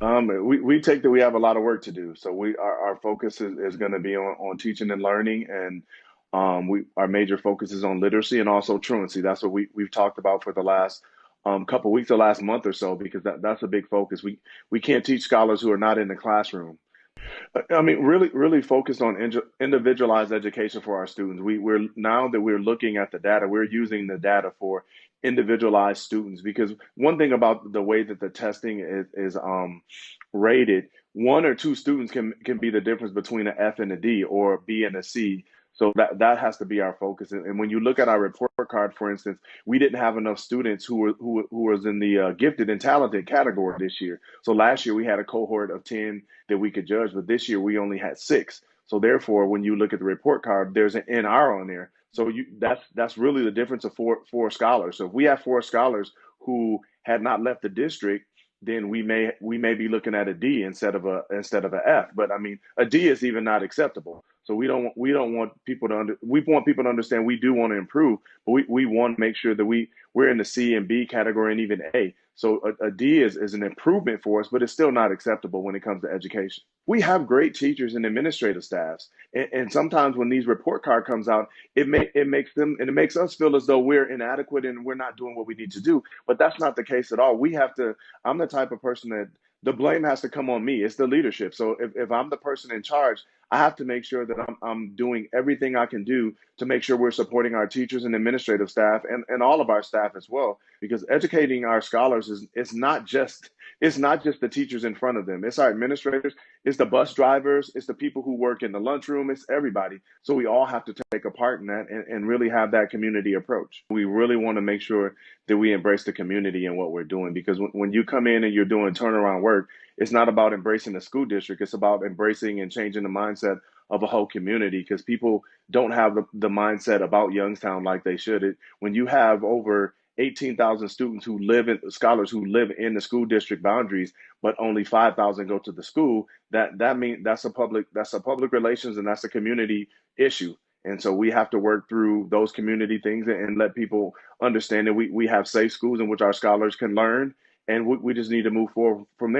We take that we have a lot of work to do. So our focus is going to be on teaching and learning, and our major focus is on literacy and also truancy. That's what we've talked about for the last couple weeks, the last month or so, because that's a big focus. We can't teach scholars who are not in the classroom. I mean, really focused on individualized education for our students. We're now that we're looking at the data, we're using the data for individualized students because one thing about the way that the testing is rated, one or two students can be the difference between an F and a D or a B and a C. So that has to be our focus. And when you look at our report card, for instance, we didn't have enough students who was in the gifted and talented category this year. So last year we had a cohort of 10 that we could judge, but this year we only had six. So therefore, when you look at the report card, there's an NR on there. So that's really the difference of four scholars. So if we have four scholars who had not left the district, then we may be looking at a D instead of a F. But I mean, a D is even not acceptable. So we don't want people we want people to understand we do want to improve, but we want to make sure that we're in the C and B category and even A. So a D is an improvement for us, but it's still not acceptable when it comes to education. We have great teachers and administrative staffs, and sometimes when these report card comes out, it makes them and it makes us feel as though we're inadequate and we're not doing what we need to do. But that's not the case at all. We have to. I'm the type of person that the blame has to come on me. It's the leadership. So if I'm the person in charge, I have to make sure that I'm doing everything I can do to make sure we're supporting our teachers and administrative staff and all of our staff as well. Because educating our scholars is it's not just the teachers in front of them. It's our administrators, it's the bus drivers, it's the people who work in the lunchroom, it's everybody. So we all have to take a part in that and really have that community approach. We really want to make sure that we embrace the community and what we're doing. Because when you come in and you're doing turnaround work, it's not about embracing the school district. It's about embracing and changing the mindset of a whole community because people don't have the mindset about Youngstown like they should. When you have over 18,000 students scholars who live in the school district boundaries, but only 5,000 go to the school, that means that's a public relations and that's a community issue. And so we have to work through those community things and let people understand that we have safe schools in which our scholars can learn. And we just need to move forward from there.